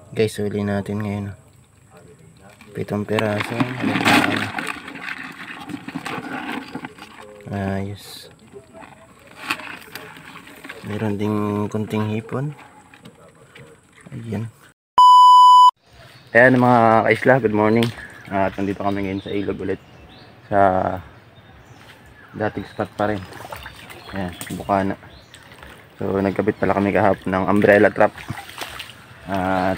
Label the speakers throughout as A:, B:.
A: Guys, huli natin ngayon. 7 peraso. Ayos. Meron ding kunting hipon. Ayan. Ayan mga kaisla, good morning. At nandito kami ngayon sa ilog ulit. Sa dating spot pa rin. Ayan, Bukana. So nagkabit pala kami kahapon ng umbrella trap. At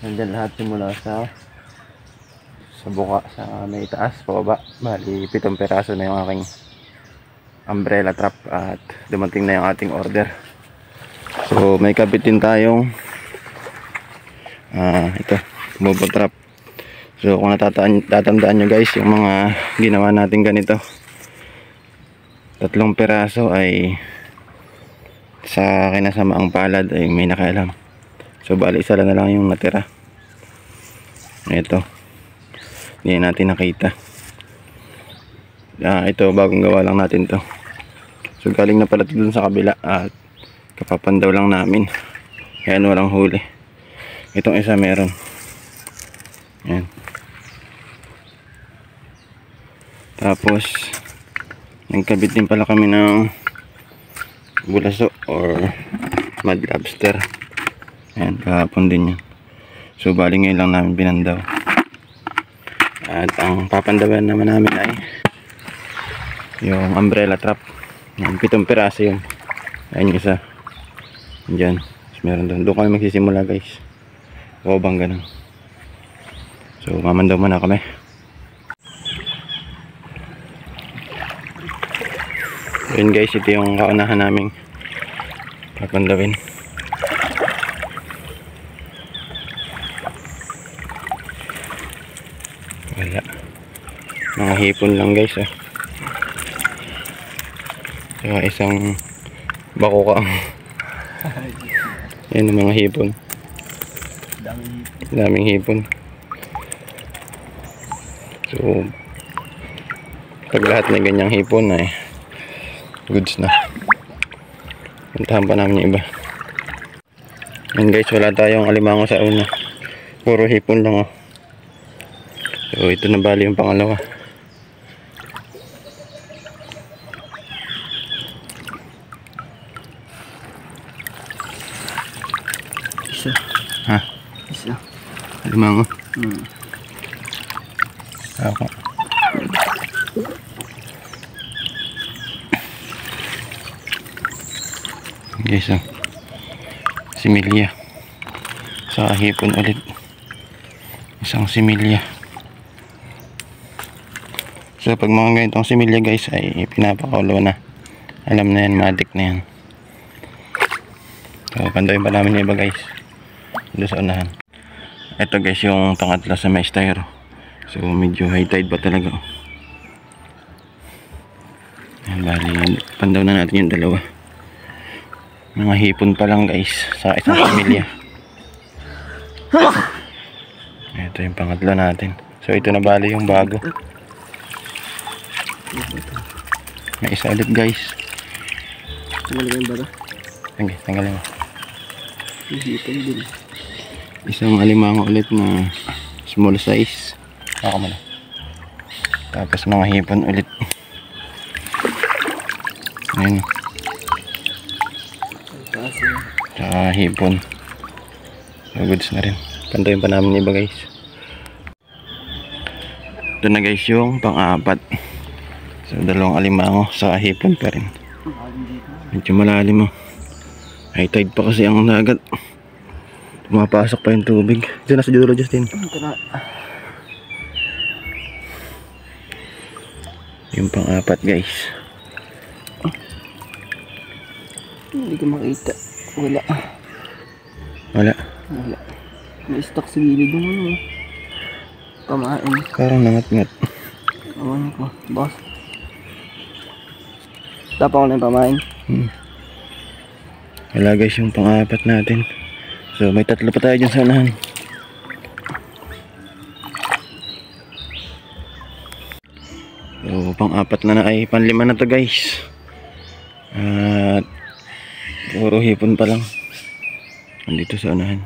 A: nandyan lahat simula sa buka, sa may taas, pababa. Bali 7 peraso na yung aking umbrella trap. At dumating na yung ating order. So may kabit din tayong ito, bobo trap. So kung tatandaan nyo guys, yung mga ginawa natin ganito, 3 peraso ay sa kinasamaang palad ay may nakialam. So bali isa na lang yung natira. Ito, hindi natin nakita. Ito bagong gawa lang natin to. So galing na pala dun sa kabila at kapapandaw lang namin. Ayan, walang huli. Itong isa meron. Ayan. Tapos nagkabit din pala kami ng bulaso or mud lobster. Ayan, kahapon din yan. So bali ngayon lang namin binandaw. At ang papandawan naman namin ay yung umbrella trap. Ayan, 7 piraso yun. Ayan yung isa. Diyan. Meron doon kami magsisimula guys. O bang ganun. So mamandaw muna kami. Ayun guys, ito yung kaunahan naming papandawin. Wala. Mga hipon lang guys ah. Saka isang bako ka. Yan ang mga hipon. Daming hipon. So pag lahat na ganyang hipon ay goods na. Puntahan pa namin yung iba. Yan guys, wala tayong alimango sa una. Puro hipon lang oh. So ito na bali yung pangalawa. Isa. Ha? Isa. Alimango? Ako. Guys oh. Similya. Sa hipon ulit. Isang similya. So pag mga ganitong similya guys ay pinapakaulo na. Alam na yan, matik na yan. So pandawin pa namin yung iba guys. Doon sa unahan. Ito guys yung pangatlo sa may styro. So medyo high tide pa talaga. Ayan, bali pandaw na natin yung dalawa. Mga hipon pa lang guys sa isang pamilya. Ito yung pangatlo natin. So ito na bali yung bago. May isa ulit guys.
B: Tanggalin yung baga.
A: Okay, tanggalin mo.
B: Hipon din.
A: Isang alimango ulit na small size. Ako mo na. Tapos mga hipon ulit. Ayan. Tsaka hipon. So goods na rin. Pantayin pa namin iba guys. Ito na guys yung pang-apat. So 2 alimango sa hipon pa rin. Medyo malalim mo. High tide pa kasi ang dagat. Pumapasok pa yung tubig. Diyan na sa dulo Justin. Yung pang-apat guys.
B: Hindi ko makita. Wala.
A: Wala.
B: Wala. May stock sa gilid ng ano. Pamain.
A: Parang nangat-ngat.
B: Awan ko. Boss. Tapa ko na yung pamain.
A: Wala guys yung pang-apat natin. So may 3 pa tayo dyan sa unahan. So pang-4 na ay pang-5 na to guys. At puro hipon pa lang. Nandito sa unahan.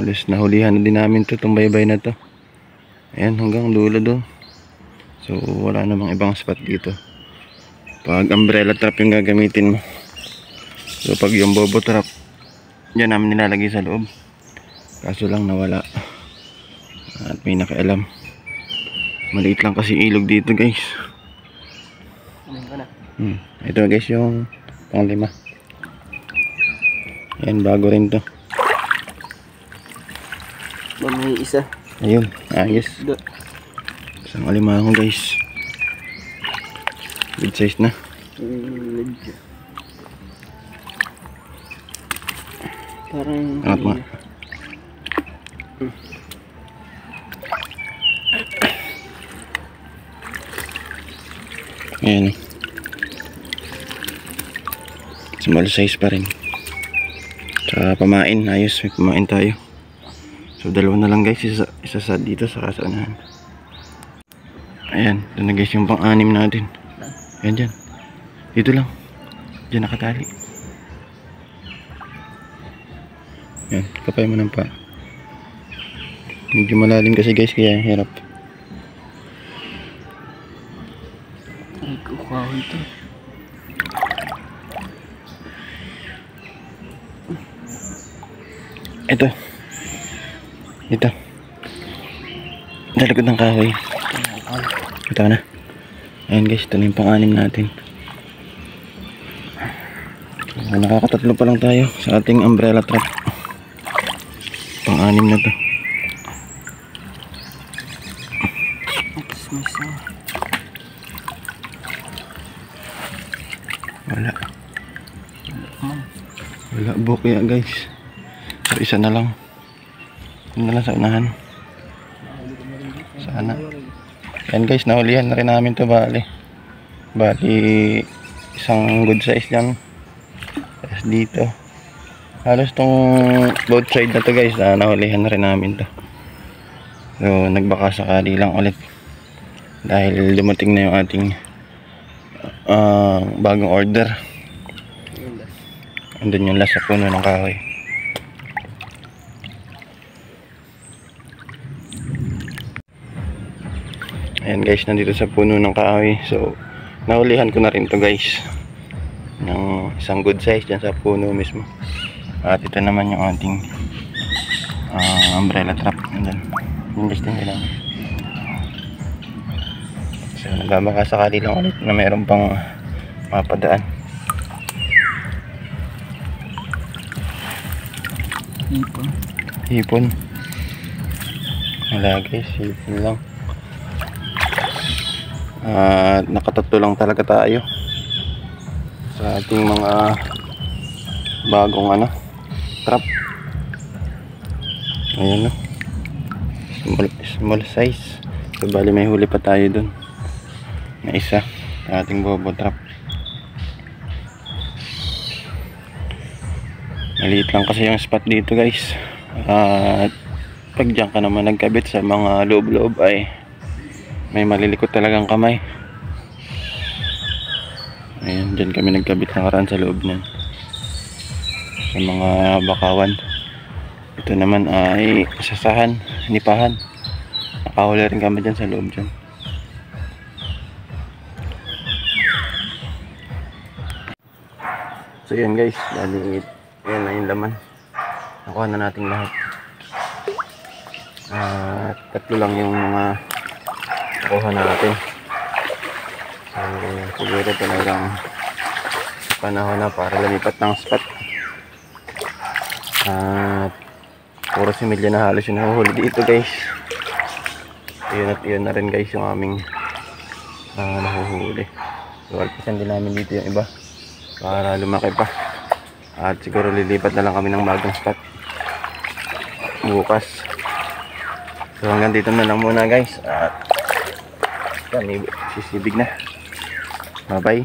A: Halos nahulihan na din namin to, itong baybay na to. Ayan, hanggang dulo doon. So wala namang ibang spot dito. Pag umbrella trap yung gagamitin mo. So pag yung bobo trap, dyan namin nilalagay sa loob. Kaso lang nawala. At may nakialam. Maliit lang kasi ilog dito guys. Ito guys yung pang-5. Ayan, bago rin to.
B: May isa.
A: Ayun, ayos. Isang alimango guys. Good size na.
B: Parang
A: Angat mo. Ayan. Small size pa rin. Sa pamain, ayos. May pamain tayo. So dalawa na lang guys. Isa sa dito sa kasanahan. Ayan. Ito na guys yung pang-6 natin. Ayan dyan. Dito lang. Dyan nakatali. Ayan. Kapay mo ng pa. Medyo malalim kasi guys. Kaya hirap.
B: ay kukahoy ito.
A: Ito. Ito. Dalagod ng kahoy. Ito na. Ayan guys, ito na yung pang-6 natin. So, nakakatatlo pa lang tayo sa ating umbrella trap. Pang-6 na to. Wala. Wala bukya guys. So isa na lang. Yun na lang sa unahan. Sana. Yan guys, nahulihan na rin namin to bali. Bali isang good size lang. Tapos dito. Halos tong both side na to guys, nahulihan na rin namin to. So nagbaka sakali lang ulit. Dahil dumating na yung ating bagong order. Andun yung last sa puno ng kahoy. Ayan guys, nandito sa puno ng kahoy. So nahulihan ko na rin to guys ng isang good size dyan sa puno mismo. At ito naman yung ating umbrella trap. Andun yung listing kailangan. So nagbabaka sakali lang ulit na mayroon pang mapadaan. Hipon. Wala guys, hipon lang. At nakatatlo lang talaga tayo sa ating mga bagong trap. Ayan no. Small size. So bali may huli pa tayo dun na isa sa ating bobo trap. Maliit lang kasi yung spot dito guys. At pag dyan ka naman nagkabit sa mga loob-loob ay may malilikot talagang kamay. Ayan, dyan kami nagkabit nakaraan sa loob niyan. Sa mga bakawan. Ito naman ay sasahan, nipahan. Nakahuli rin kami dyan sa loob dyan. So yan guys, bali yan na yung laman. Nakuha na natin lahat. Tatlo lang yung mga nakuha natin. So siguro talagang panahon na para lumipat ng spot. At puro similya na halos yung nahuhuli dito guys. Yun at yun na rin guys yung aming nahuhuli. So alpasan din namin dito yung iba para lumaki pa. At siguro lilipat na lang kami ng bagong spot bukas. So hanggang dito na lang muna guys. At kami sisibig na. Bye bye.